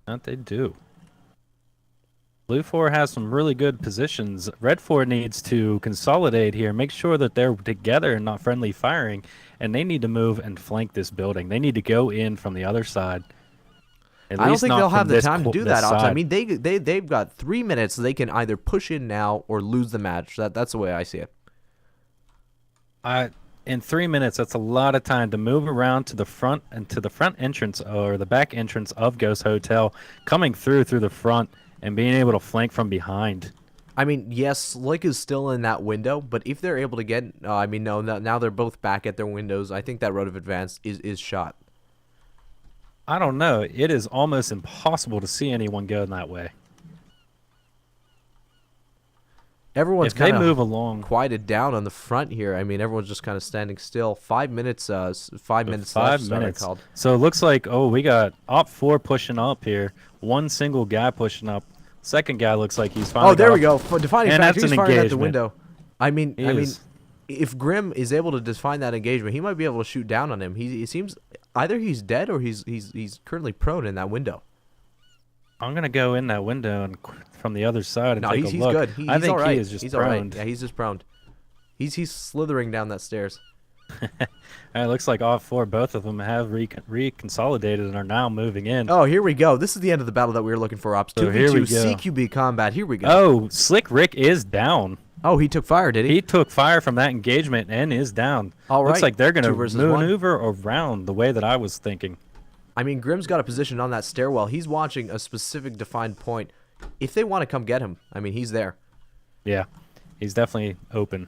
That they do. BLUFOR has some really good positions. Red4 needs to consolidate here, make sure that they're together and not friendly firing, and they need to move and flank this building. They need to go in from the other side. I don't think they'll have the time to do that, Ops. I mean, they've got 3 minutes. They can either push in now or lose the match. That's the way I see it. In 3 minutes, that's a lot of time to move around to the front and to the front entrance or the back entrance of Ghost Hotel, coming through the front and being able to flank from behind. I mean, yes, Slick is still in that window, but if they're able to get... no, now they're both back at their windows. I think that road of advance is shot. I don't know. It is almost impossible to see anyone going that way. Everyone's kind of move along, quieted down on the front here. I mean, everyone's just kind of standing still. 5 minutes. 5 minutes left. 5 minutes. So it looks like we got OPFOR pushing up here. One single guy pushing up. Second guy looks like he's finally. Oh, there we go. For defining factor, he's firing at the window. I mean, if Grim is able to define that engagement, he might be able to shoot down on him. He seems either he's dead or he's currently prone in that window. I'm gonna go in that window and from the other side and take a look. He's good. I think he is just prone. Yeah, he's just prone. He's slithering down that stairs. It looks like OPFOR, both of them have reconsolidated and are now moving in. Oh, here we go. This is the end of the battle that we were looking for, Ops. 2v2 CQB combat. Here we go. Oh, Slick Rick is down. Oh, he took fire, did he? He took fire from that engagement and is down. All right. Looks like they're going to maneuver around the way that I was thinking. I mean, Grim's got a position on that stairwell. He's watching a specific defined point. If they want to come get him, I mean, he's there. Yeah, he's definitely open.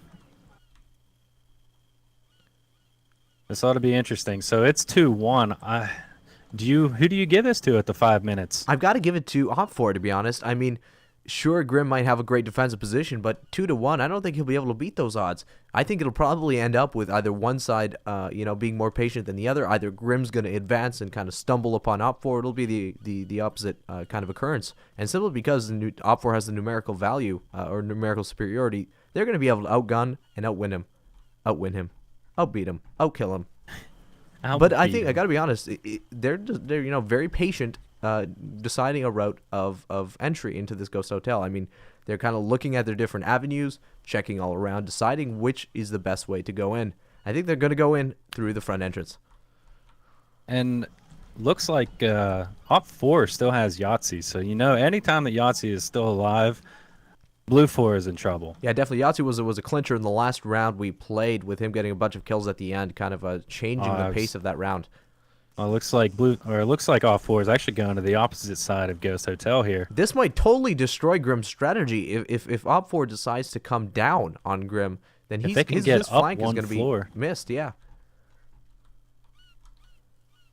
This ought to be interesting. So it's 2-1. Who do you give this to at the 5 minutes? I've got to give it to OPFOR, to be honest. I mean, sure, Grim might have a great defensive position, but 2-1, I don't think he'll be able to beat those odds. I think it'll probably end up with either one side, being more patient than the other. Either Grim's going to advance and kind of stumble upon OPFOR. It'll be the opposite kind of occurrence. And simply because OPFOR has the numerical value or numerical superiority, they're going to be able to outgun and outwin him, outbeat him, outkill him. But I think I got to be honest, they're very patient, deciding a route of entry into this ghost hotel. I mean, they're kind of looking at their different avenues, checking all around, deciding which is the best way to go in. I think they're going to go in through the front entrance. And looks like OPFOR still has Yahtzee. So anytime that Yahtzee is still alive, BLUFOR is in trouble. Yeah, definitely. Yahtzee was a clincher in the last round we played, with him getting a bunch of kills at the end, kind of changing the pace of that round. Well, it looks like OPFOR is actually going to the opposite side of Ghost Hotel here. This might totally destroy Grim's strategy. If OPFOR decides to come down on Grim, then his flank is going to be missed. Yeah.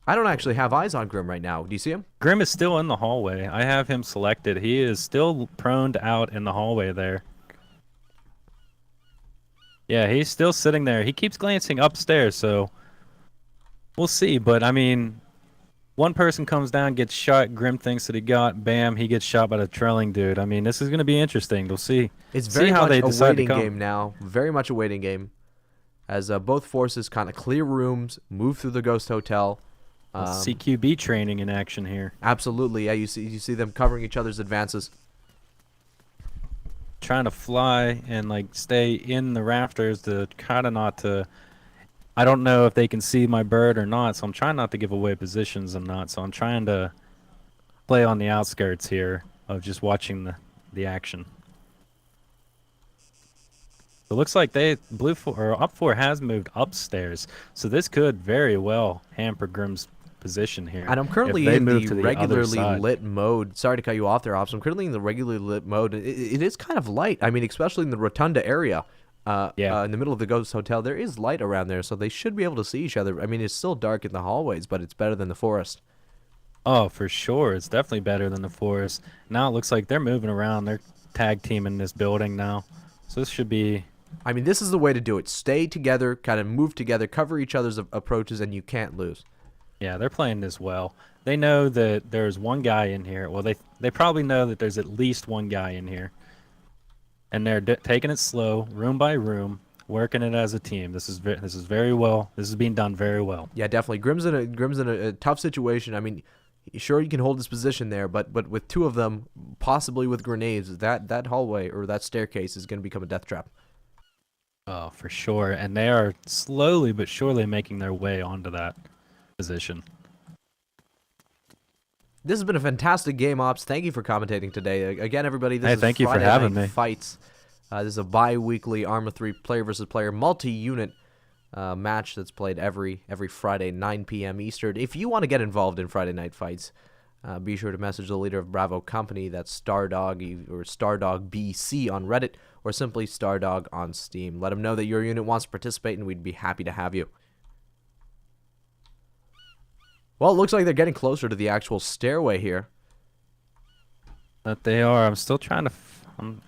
I don't actually have eyes on Grim right now. Do you see him? Grim is still in the hallway. I have him selected. He is still proned out in the hallway there. Yeah, he's still sitting there. He keeps glancing upstairs, so we'll see. But, I mean, one person comes down, gets shot. Grim thinks that he got. Bam, he gets shot by the trailing dude. I mean, this is going to be interesting. We'll see. It's very much a waiting game now. Very much a waiting game. As both forces kind of clear rooms, move through the ghost hotel. CQB training in action here. Absolutely, yeah. You see them covering each other's advances. Trying to fly and stay in the rafters to kind of not to. I don't know if they can see my bird or not, so I'm trying not to give away positions and not. So I'm trying to play on the outskirts here of just watching the action. It looks like OPFOR has moved upstairs, so this could very well hamper Grim's position here. And I'm currently in the regularly lit mode. Sorry to cut you off there, Ops. I'm currently in the regularly lit mode. It is kind of light. I mean, especially in the rotunda area, in the middle of the ghost hotel, there is light around there, so they should be able to see each other. I mean, it's still dark in the hallways, but it's better than the forest. Oh, for sure. It's definitely better than the forest. Now it looks like they're moving around. They're tag teaming this building now, so this should be. I mean, this is the way to do it. Stay together, kind of move together, cover each other's approaches, and you can't lose. Yeah, they're playing this well. They know that there's one guy in here. Well, they probably know that there's at least one guy in here. And they're taking it slow, room by room, working it as a team. This is very well. This is being done very well. Yeah, definitely. Grim's in a tough situation. I mean, sure, you can hold his position there, but with two of them, possibly with grenades, that hallway or that staircase is going to become a death trap. Oh, for sure. And they are slowly but surely making their way onto that position. This has been a fantastic game, Ops. Thank you for commentating today. Again, everybody, this is thank you Friday for having Night me. Fights. This is a bi-weekly ARMA 3 player versus player multi-unit match that's played every Friday, 9 p.m. Eastern. If you want to get involved in Friday Night Fights, be sure to message the leader of Bravo Company, that's Stardog or StardogBC on Reddit, or simply Stardog on Steam. Let them know that your unit wants to participate, and we'd be happy to have you. Well, it looks like they're getting closer to the actual stairway here. That they are. I'm still trying to.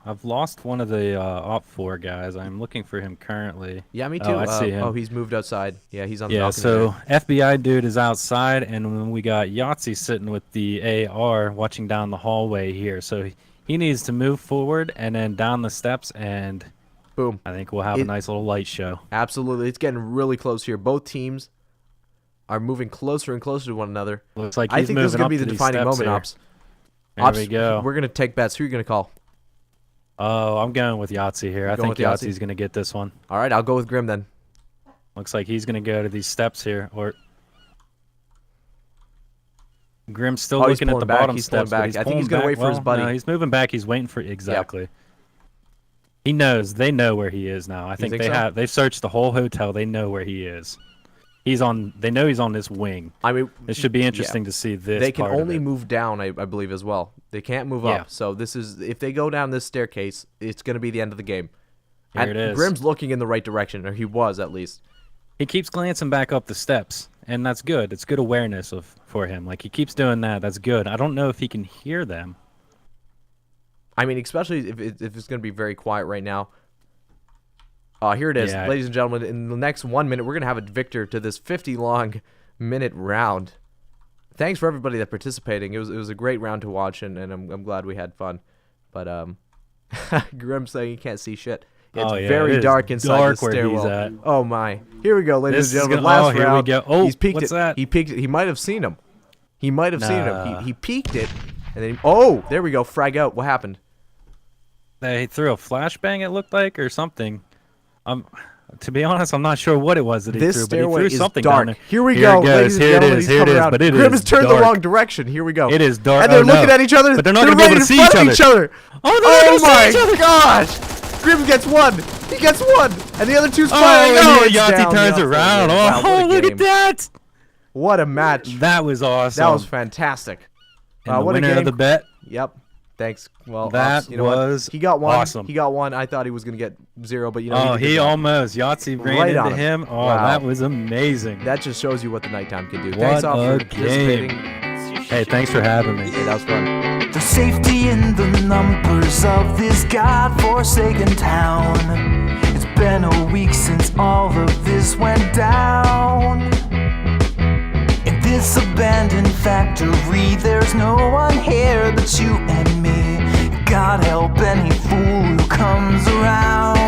I've lost one of the OPFOR guys. I'm looking for him currently. Yeah, me too. Oh, I see him. Oh, he's moved outside. Yeah, he's on the balcony. Yeah, so there. FBI dude is outside, and then we got Yahtzee sitting with the AR watching down the hallway here. So he needs to move forward and then down the steps, and boom. I think we'll have a nice little light show. Absolutely. It's getting really close here. Both teams are moving closer and closer to one another. Looks like I think this is going to be the defining moment, here. Ops. There we go. We're going to take bets. Who are you going to call? Oh, I'm going with Yahtzee here. I think Yahtzee's going to get this one. All right, I'll go with Grim then. Looks like he's going to go to these steps here. Or Grim's still looking at the bottom steps. I think he's going to wait for his buddy. No, he's moving back. He's waiting for exactly. Yep. He knows. They know where he is now. I think they have. They've searched the whole hotel. They know where he is. He's on. They know he's on this wing. I mean, it should be interesting to see this. They can only move down, I believe, as well. They can't move up. So this is, if they go down this staircase, it's going to be the end of the game. Here it is. Grim's looking in the right direction, or he was at least. he keeps glancing back up the steps, and that's good. It's good awareness for him. Like, he keeps doing that. That's good. I don't know if he can hear them. I mean, especially if it's going to be very quiet right now. Here it is, Yeah. ladies and gentlemen. In the next 1 minute, we're going to have a victor to this 50-long-minute round. Thanks for everybody that participating. It was a great round to watch, and I'm glad we had fun. But Grim saying he can't see shit. Yeah, it's very dark inside the stairwell. Where he's at. Oh my! Here we go, ladies and gentlemen. Last Last here round. we go. Oh, he's peeked what's it. that? He peeked it. He might have seen him. He might have seen him. Nah. He peeked it, and then oh, there we go. Frag out. What happened? They threw a flashbang, it looked like, or something. To be honest, I'm not sure what it was that he This threw, but he stairway threw is something down dark. there. Here we Here go, it goes. ladies and Here it gentlemen. is. He's Here it coming is. around. But it Grim is has turned the dark. wrong direction. Here we go. It is dark. And they're Oh, looking no. at each other. But they're not gonna be right able to in see front each of other. each other. Oh, they're not Oh gonna see each my other. gosh! Grim gets one. He gets one, and the other two's Oh, firing. and it's Yahtzee down. turns Yahtzee around. wins. Wow, what a Look game. at that. What a match! That was awesome. That was fantastic. And the what a winner game! of the bet. Yep. Thanks. Well, That you know what? was He got one. awesome. He got one. I thought he was gonna get 0, but you know. Oh, did a good he job. almost. Yahtzee ran Right on into him. Oh, Wow. that was amazing. That just shows you what the nighttime can do. What Thanks all a for participating. game. Hey, thanks for having me. Hey, that was fun. The safety in the numbers of this godforsaken town. It's been a week since all of this went down. In this abandoned factory, there's no one here but you and me. God help any fool who comes around.